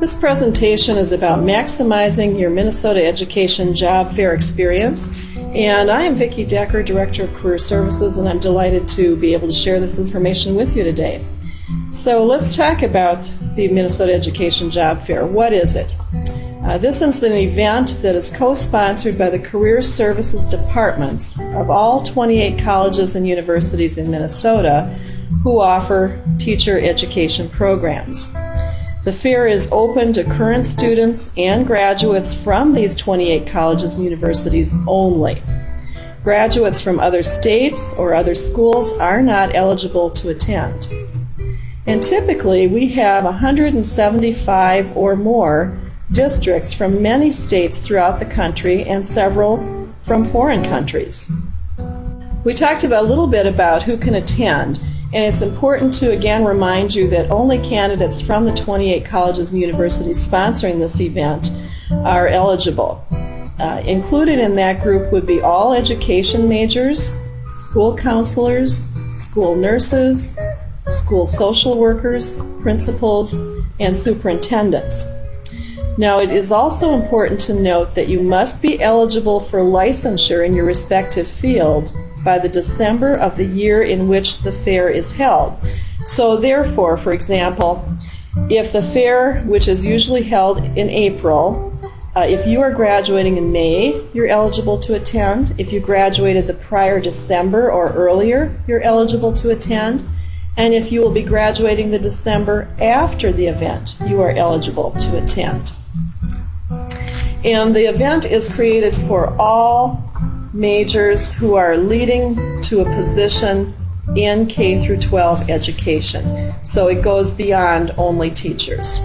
This presentation is about maximizing your Minnesota Education Job Fair experience, and I am Vicki Decker, Director of Career Services, and I'm delighted to be able to share this information with you today. So let's talk about the Minnesota Education Job Fair. What is it? This is an event that is co-sponsored by the Career Services departments of all 28 colleges and universities in Minnesota who offer teacher education programs. The fair is open to current students and graduates from these 28 colleges and universities only. Graduates from other states or other schools are not eligible to attend. And typically we have 175 or more districts from many states throughout the country and several from foreign countries. We talked a little bit about who can attend. And it's important to again remind you that only candidates from the 28 colleges and universities sponsoring this event are eligible. Included in that group would be all education majors, school counselors, school nurses, school social workers, principals, and superintendents. Now, it is also important to note that you must be eligible for licensure in your respective field by the December of the year in which the fair is held. So therefore, for example, if the fair, which is usually held in April, if you are graduating in May, you're eligible to attend. If you graduated the prior December or earlier, you're eligible to attend. And if you will be graduating the December after the event, you are eligible to attend. And the event is created for all majors who are leading to a position in K through 12 education. So it goes beyond only teachers.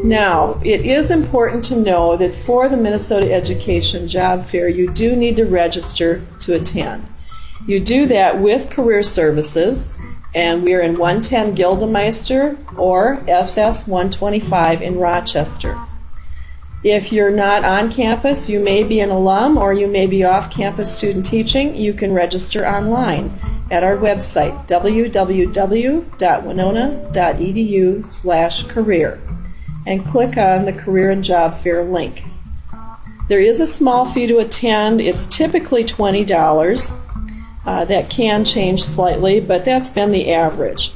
Now, it is important to know that for the Minnesota Education Job Fair, you do need to register to attend. You do that with Career Services, and we are in 110 Gildemeister or SS 125 in Rochester. If you're not on campus, you may be an alum or you may be off-campus student teaching, you can register online at our website, www.winona.edu/career, and click on the Career and Job Fair link. There is a small fee to attend. It's typically $20. That can change slightly, but that's been the average.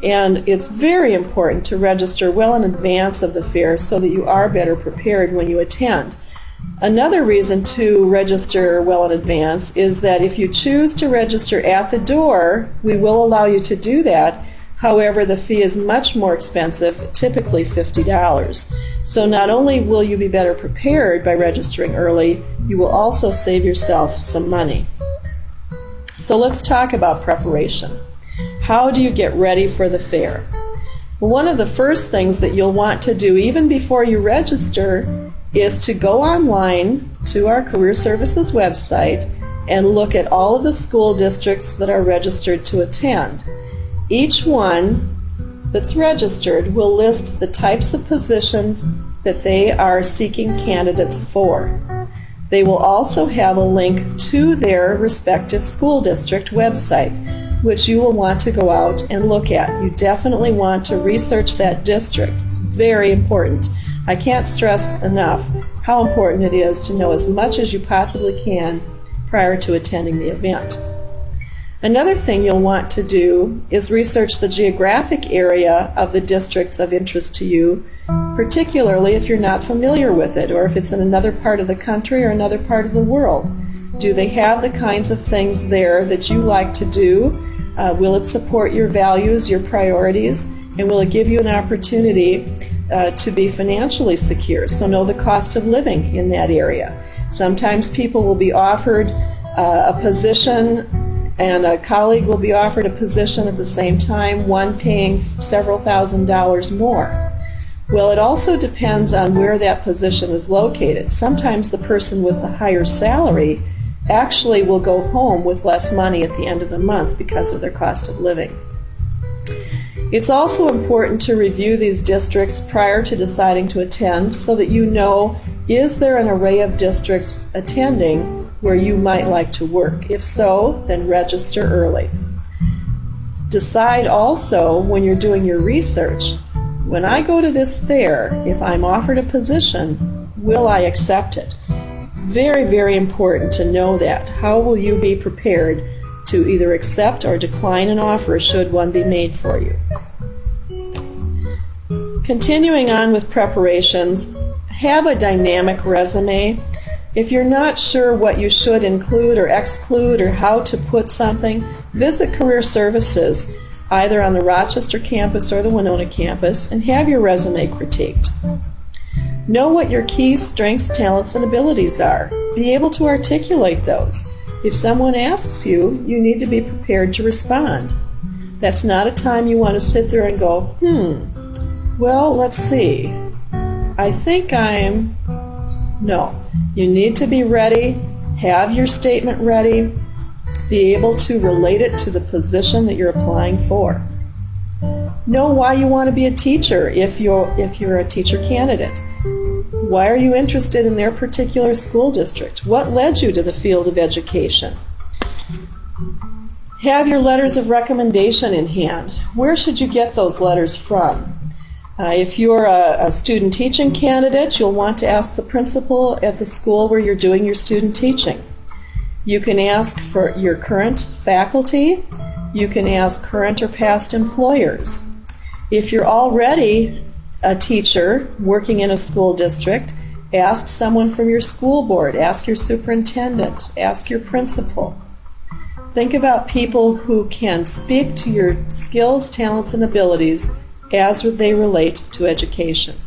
And it's very important to register well in advance of the fair so that you are better prepared when you attend. Another reason to register well in advance is that if you choose to register at the door, we will allow you to do that. However, the fee is much more expensive, typically $50. So not only will you be better prepared by registering early, you will also save yourself some money. So let's talk about preparation. How do you get ready for the fair? Well, one of the first things that you'll want to do even before you register is to go online to our Career Services website and look at all of the school districts that are registered to attend. Each one that's registered will list the types of positions that they are seeking candidates for. They will also have a link to their respective school district website, which you will want to go out and look at. You definitely want to research that district. It's very important. I can't stress enough how important it is to know as much as you possibly can prior to attending the event. Another thing you'll want to do is research the geographic area of the districts of interest to you, particularly if you're not familiar with it or if it's in another part of the country or another part of the world. Do they have the kinds of things there that you like to do? Will it support your values, your priorities, and will it give you an opportunity to be financially secure? So know the cost of living in that area. Sometimes people will be offered a position and a colleague will be offered a position at the same time, one paying several $1,000s more. Well, it also depends on where that position is located. Sometimes the person with the higher salary actually will go home with less money at the end of the month because of their cost of living. It's also important to review these districts prior to deciding to attend so that you know, is there an array of districts attending where you might like to work? If so, then register early. Decide also when you're doing your research when I go to this fair, if I'm offered a position, will I accept it? Very, very important to know that. How will you be prepared to either accept or decline an offer should one be made for you? Continuing on with preparations, have a dynamic resume. If you're not sure what you should include or exclude or how to put something, visit Career Services, either on the Rochester campus or the Winona campus, and have your resume critiqued. Know what your key strengths, talents, and abilities are. Be able to articulate those. If someone asks you, you need to be prepared to respond. That's not a time you want to sit there and go, well, let's see. I think I'm... No. You need to be ready, have your statement ready, be able to relate it to the position that you're applying for. Know why you want to be a teacher if you're a teacher candidate. Why are you interested in their particular school district? What led you to the field of education? Have your letters of recommendation in hand. Where should you get those letters from? If you're a student teaching candidate, you'll want to ask the principal at the school where you're doing your student teaching. You can ask for your current faculty. You can ask current or past employers. If you're already a teacher working in a school district, ask someone from your school board, ask your superintendent, ask your principal. Think about people who can speak to your skills, talents, and abilities as they relate to education.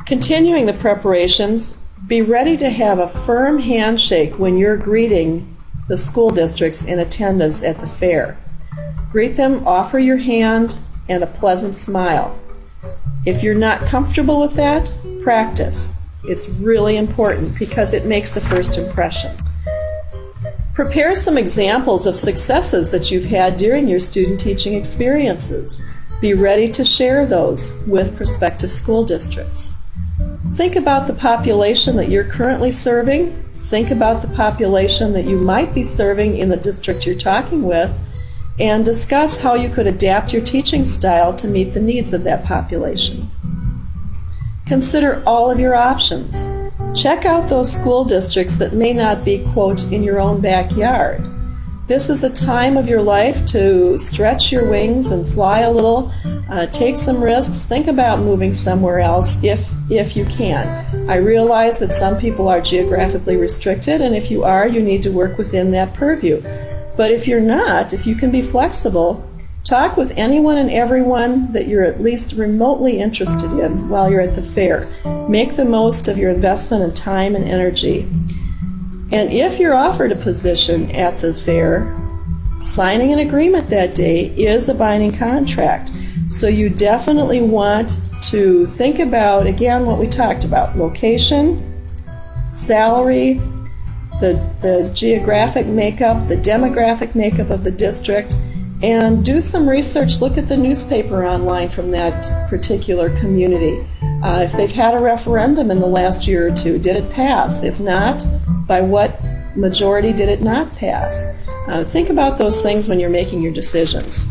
Continuing the preparations, be ready to have a firm handshake when you're greeting the school districts in attendance at the fair. Greet them, offer your hand, and a pleasant smile. If you're not comfortable with that, practice. It's really important because it makes the first impression. Prepare some examples of successes that you've had during your student teaching experiences. Be ready to share those with prospective school districts. Think about the population that you're currently serving. Think about the population that you might be serving in the district you're talking with, and discuss how you could adapt your teaching style to meet the needs of that population. Consider all of your options. Check out those school districts that may not be, quote, in your own backyard. This is a time of your life to stretch your wings and fly a little, take some risks, think about moving somewhere else if you can. I realize that some people are geographically restricted, and if you are, you need to work within that purview. But if you're not, if you can be flexible, talk with anyone and everyone that you're at least remotely interested in while you're at the fair. Make the most of your investment in time and energy. And if you're offered a position at the fair, signing an agreement that day is a binding contract. So you definitely want to think about, again, what we talked about: location, salary, the geographic makeup, the demographic makeup of the district, and do some research. Look at the newspaper online from that particular community. If they've had a referendum in the last year or two, did it pass? If not, by what majority did it not pass? Think about those things when you're making your decisions.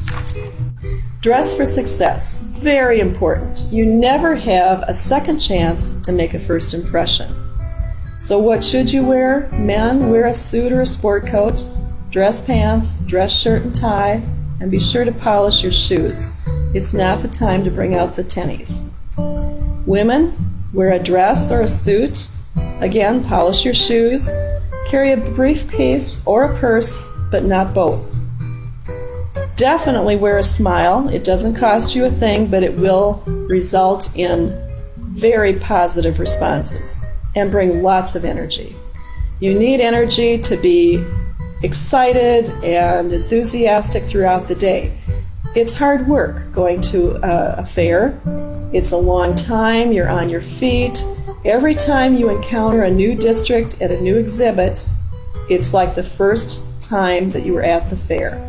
Dress for success. Very important. You never have a second chance to make a first impression. So what should you wear? Men, wear a suit or a sport coat, dress pants, dress shirt and tie, and be sure to polish your shoes. It's not the time to bring out the tennies. Women, wear a dress or a suit. Again, polish your shoes. Carry a briefcase or a purse, but not both. Definitely wear a smile. It doesn't cost you a thing, but it will result in very positive responses and bring lots of energy. You need energy to be excited and enthusiastic throughout the day. It's hard work going to a fair. It's a long time. You're on your feet. Every time you encounter a new district at a new exhibit, it's like the first time that you were at the fair.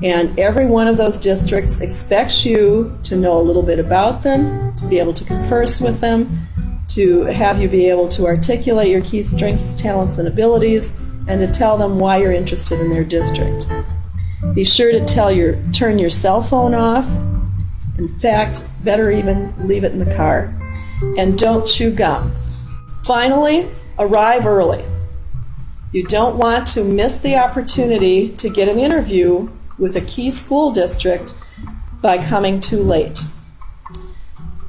And every one of those districts expects you to know a little bit about them, to be able to converse with them, to have you be able to articulate your key strengths, talents, and abilities, and to tell them why you're interested in their district. Be sure to turn your cell phone off In fact, better even leave it in the car. And don't chew gum. Finally, arrive early. You don't want to miss the opportunity to get an interview with a key school district by coming too late.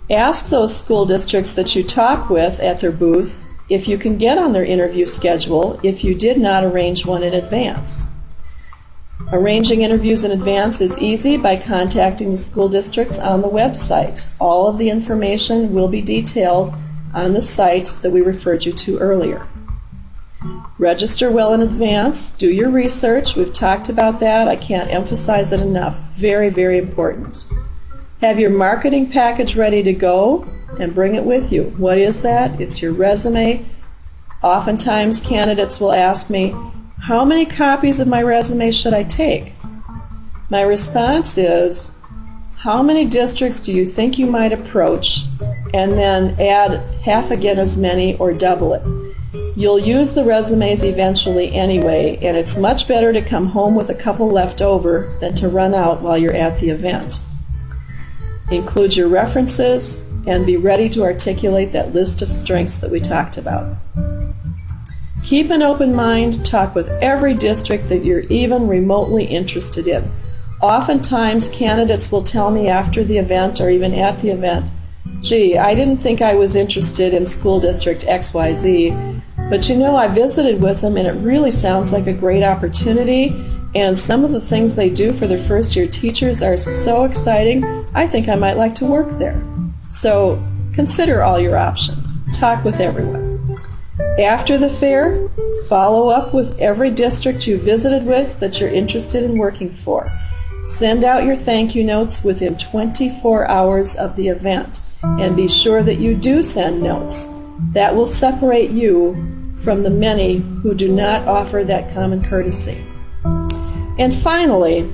Ask those school districts that you talk with at their booth if you can get on their interview schedule if you did not arrange one in advance. Arranging interviews in advance is easy by contacting the school districts on the website. All of the information will be detailed on the site that we referred you to earlier. Register well in advance. Do your research. We've talked about that. I can't emphasize it enough. Very, very important. Have your marketing package ready to go and bring it with you. What is that? It's your resume. Oftentimes candidates will ask me, how many copies of my resume should I take? My response is, how many districts do you think you might approach, and then add half again as many or double it. You'll use the resumes eventually anyway, and it's much better to come home with a couple left over than to run out while you're at the event. Include your references and be ready to articulate that list of strengths that we talked about. Keep an open mind. Talk with every district that you're even remotely interested in. Oftentimes, candidates will tell me after the event or even at the event, gee, I didn't think I was interested in school district XYZ, but I visited with them and it really sounds like a great opportunity, and some of the things they do for their first year teachers are so exciting, I think I might like to work there. So consider all your options. Talk with everyone. After the fair, follow up with every district you visited with that you're interested in working for. Send out your thank you notes within 24 hours of the event, and be sure that you do send notes. That will separate you from the many who do not offer that common courtesy. And finally,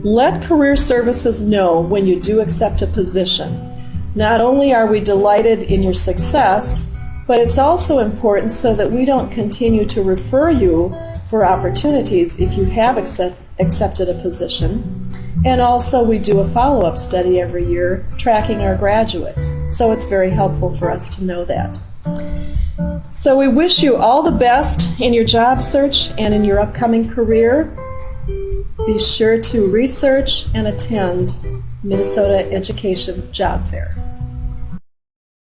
let Career Services know when you do accept a position. Not only are we delighted in your success, but it's also important so that we don't continue to refer you for opportunities if you have accepted a position. And also we do a follow-up study every year tracking our graduates. So it's very helpful for us to know that. So we wish you all the best in your job search and in your upcoming career. Be sure to research and attend Minnesota Education Job Fair.